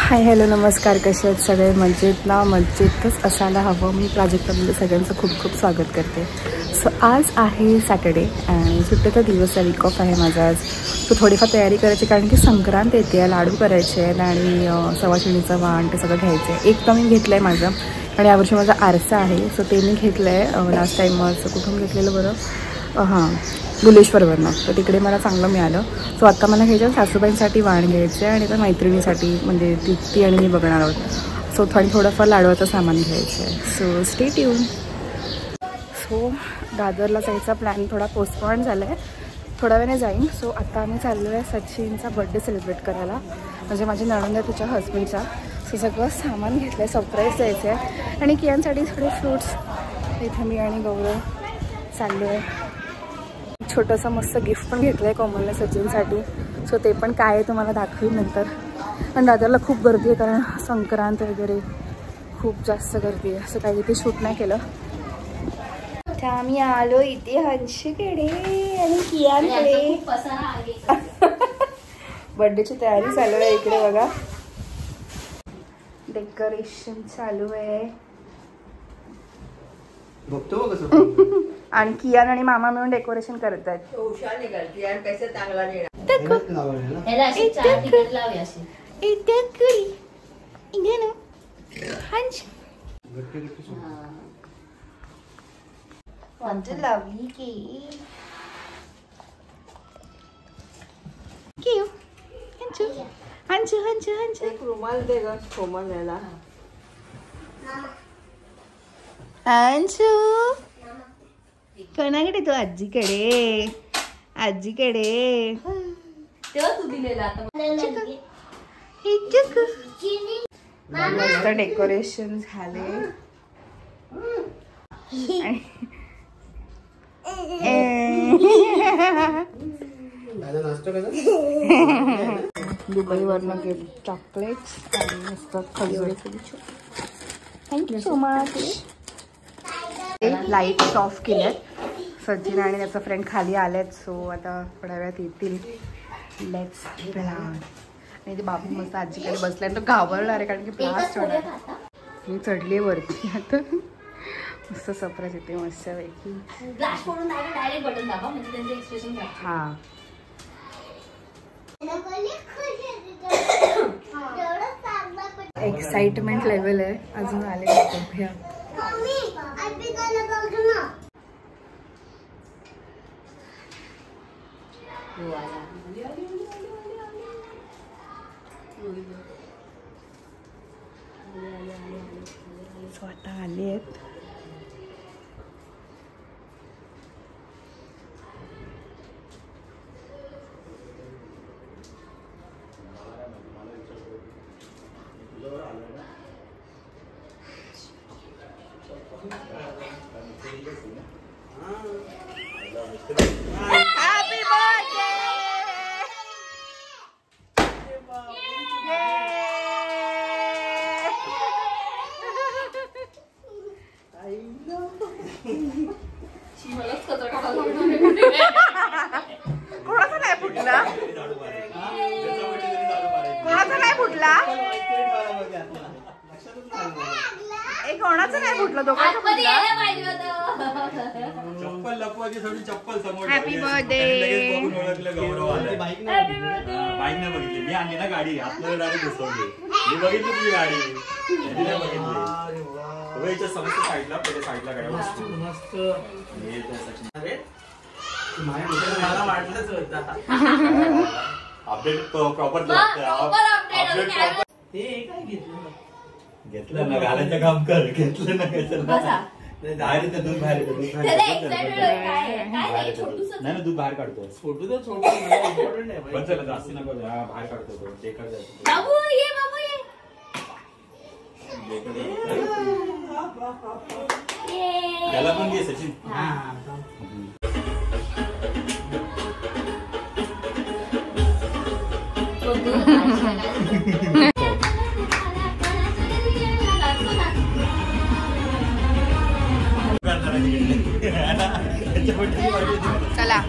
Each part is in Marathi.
हाय हॅलो नमस्कार, कसे आहेत सगळे? मजेत ना? मजेतच असायला हवं. मी प्राजक्तामध्ये सगळ्यांचं खूप खूप स्वागत करते. सो आज आहे सॅटर्डे आणि सुट्टीचा दिवस आहे, वीक ऑफ आहे माझा आज. सो थोडीफार तयारी करायची कारण की संक्रांत येते आहे, लाडू करायचे आहेत आणि सवाशिणीचं वाण ते सगळं घ्यायचं आहे. एक तर मी घेतलं आहे माझं आणि यावर्षी माझा आरसा आहे, सो ते मी घेतलं आहे. लास्ट टाईम असं कुठून घेतलेलं बरं? हां, बुलेश्वरवरनं. तर तिकडे मला चांगलं मिळालं. सो आता मला ह्याच्या सासूबाईंसाठी वाण घ्यायचं आहे आणि त्या मैत्रिणीसाठी म्हणजे ती आणि मी बघणार आहोत. सो थोडंफार लाडवाचं सामान घ्यायचं आहे. So stay tune. सो दादरला जायचा प्लॅन थोडा पोस्टपोन झाला आहे, थोड्या वेळाने जाईन. सो आता आम्ही चाललो आहे सचिनचा बड्डे सेलिब्रेट करायला, म्हणजे माझी नणंद आहे तिच्या हस्बंडचा. सो सगळं सामान घेतलं आहे, सरप्राईज द्यायचं आहे. आणि कियांसाठी थोडे फ्रूट्स इथे मी आणि गौरव चाललो आहे. छोटंसं मस्त गिफ्ट पण घेतलं आहे कोमलने सचिनसाठी. सो ते पण काय आहे तुम्हाला दाखवीन नंतर. पण दादरला खूप गर्दी आहे कारण संक्रांत वगैरे खूप जास्त गर्दी आहे. असं काही इथे शूट नाही केलं. त्या आम्ही आलो इथे हंशीकडे आणि कियांकडे. बर्थडेची तयारी चालू आहे इकडे बघा, डेकोरेशन चालू आहे. आणि कियान आणि मामा मिळून डेकोरेशन करत आहेत. रुमाल दे ग कोमल याला. अंशू कोणाकडे? तो आजीकडे. आजीकडे तू दिलेला मस्त डेकोरेशन झाले. दुबईवरनं गिफ्ट चॉकलेट्स आणि मस्त खजूर. Thank you so much. Lights of केल्यात. सचिन आणि त्याचा फ्रेंड खाली आलेत. सो आता थोड्या वेळात येतील. Let's plan. आणि ते बाबू मस्त आजीकडे बसलाय. तो घाबरणार आहे कारण की ब्लास्ट होणार. मी चढली वरती आता. मस्त सरप्राईज येते मस्त पैकी. हां, एक्साइटमेंट लेवल आहे. अजून आले बघूया. सो आता आले आहेत. Happy birthday! कोणाचा नाही फुटला? कोणाचा नाही फुटला? कोणाचं नाही फुटलं? दोघांचं फुटलं. चप्पल लपवायची थोडी चप्पल समोर. Happy birthday. गौरव आलाय. बाईक नाही बघितली मी, आणली ना गाडी आपल्याला डायरेक्ट घुसवली. मी बघितली तुझी गाडी, नाही बघितली. समोरच्या साईडला पहिले साईडला गाडी मस्त. मला वाटलंच होतं अपडेट प्रॉपर घेतलं ना. घालायचं काम कर. घेतलं ना बाहेर येतं दूध. बाहेर येतं नाही ना, दूध बाहेर काढतो. फोटो तर छोटा इम्पॉर्टंट आहे. पण चला जास्ती नको, बाहेर काढतो तो. डेकर त्याला पण घे सचिन. चला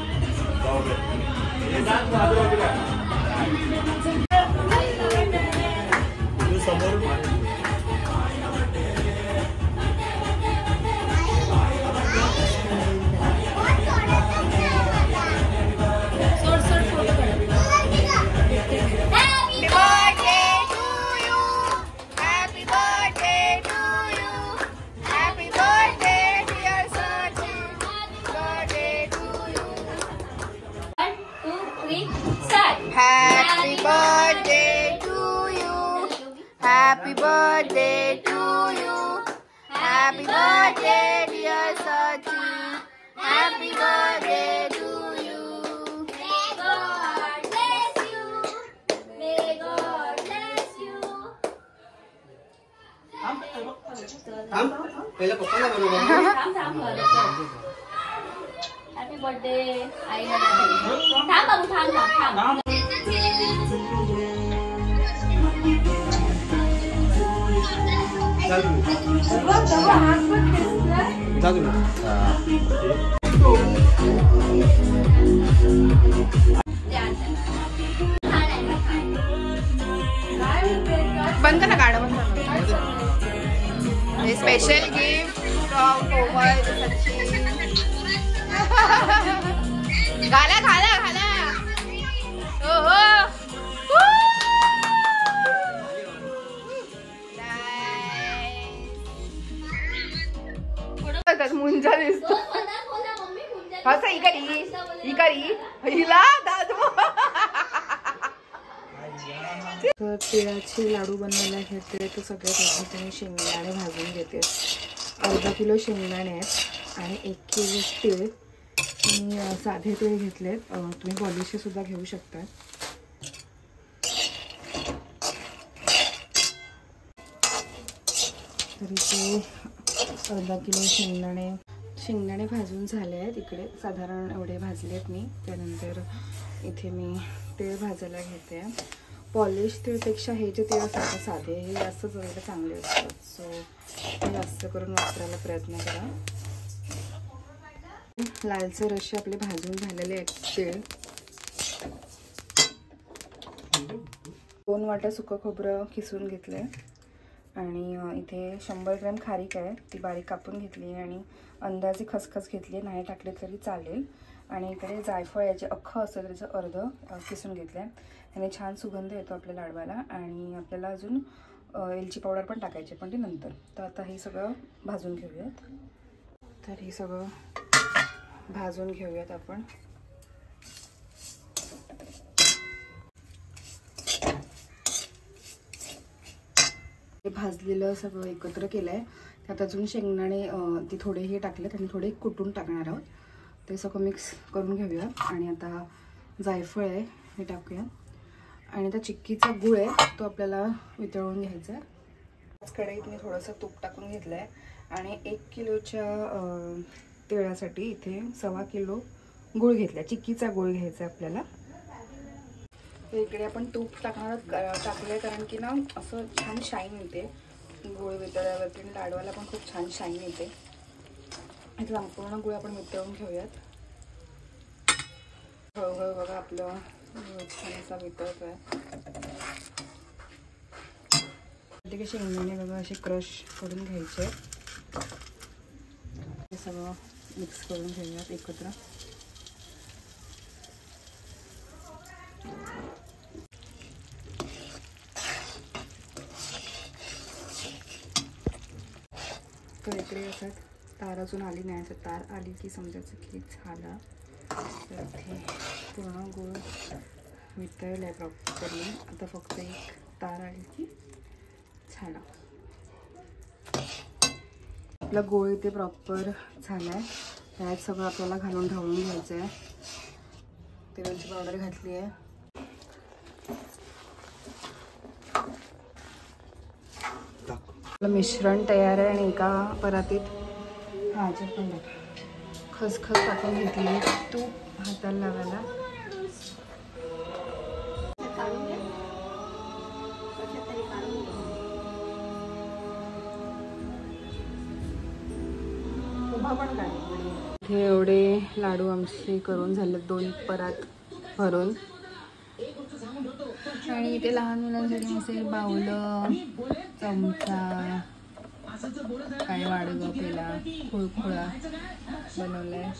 Happy birthday to you. Happy birthday to you. Happy birthday dear Sachin. Happy birthday to you. May God bless you. May God bless you. पहिला पप्पाला बरोबर थांब हॅपी बर्थडे आईला थांब बाबू थांब. बंद ना गाणं बंद. स्पेशल गिफ्ट फ्रॉम कोमल सचिन. घाला घाला घाला. हो हो. मुंजा दिसतो. असं इकारी हिला दादू. तर तिळाचे लाडू बनवायला घेते तर सगळ्यात आधी मी शेंगदाणे भाजून घेते. अर्धा किलो शेंगदाणे आहेत आणि 1 किलो तीळ. मी साधे तीळ घेतलेत. तुम्ही पॉलिशचे सुद्धा घेऊ शकता. तरी ते अर्धा किलो शेंगदाणे भाजून झाले आहेत. इकडे साधारण एवढे भाजलेत मी. त्यानंतर इथे मी तीळ भाजायला घेते. पॉलिश तीळपेक्षा हे जे तीळ असतात साधे हे जास्त चवीला चांगले असतात. सो हे जास्त करून वापरायला प्रयत्न करा. लालसर असे आपले भाजून झालेले आहेत तीळ. 2 वाट्या सुकं खोबरं किसून घेतले आणि इथे 100 ग्रॅम खारीक आहे ती बारीक कापून घेतली आणि अंदाजे खसखस घेतली. नाही टाकले तरी चालेल. आणि इकडे जायफळ याचे अख्खं असेल त्याचं अर्ध किसून घेतलं आहे. याने छान सुगंध येतो आपल्या लाडवाला. आणि आपल्याला अजून वेलची पावडर पण टाकायची पण ते नंतर. तर आता हे सगळं भाजून घेऊयात. तर हे सगळं भाजून घेऊयात आपण. हे भाजलेलं सगळं एकत्र केलं आहे. त्यात अजून शेंगदाणे ते थोडे हे टाकलेत आणि थोडे कुटून टाकणार आहोत. ते सगळं मिक्स करून घेऊया. आणि आता जायफळ आहे हे टाकूया. आणि आता चिक्कीचा गूळ आहे तो आपल्याला वितळून घ्यायचा आहे. कढईत मी थोडंसं तूप टाकून घेतलं आहे. आणि 1 किलोच्या तिळासाठी इथे 1.25 किलो गूळ घेतला. चिक्कीचा गूळ घ्यायचा आहे आपल्याला. इकडे आपण तूप टाकलंय कारण की ना असं छान शाईन येते. गूळ वितळल्यावरती लाडवाला पण खूप छान शाईन येते. इथे संपूर्ण गूळ आपण वितळून घेऊयात. हळूहळू बघा आपलं छान असा वितळतोय. ते शेंगदाणे बघा असे क्रश करून घ्यायचे. हे सगळं मिक्स करून घेऊयात एकत्र. तर इकडे असं तार अजून आली नाही. असं तार आली की समजायचं की झाला. तर इथे पूर्ण गूळ वितळलं आहे प्रॉपरली. आता फक्त एक तार आली की झाला. आपला गूळ इथे प्रॉपर झाला आहे. त्यात सगळं आपल्याला घालून ढवळून घ्यायचं आहे. तेलाची पावडर घातली आहे. आपलं मिश्रण तयार आहे. आणि एका परातीत पण खसखस टाकून घेतली. तूप हाताला लावायला. हे एवढे लाडू आमचे करून झाले 2 परात भरून. आणि इथे लहान मुलांसाठी असे बावलं, चमचा, काय वाडगं पेला, खुळखुळा बनवलाय.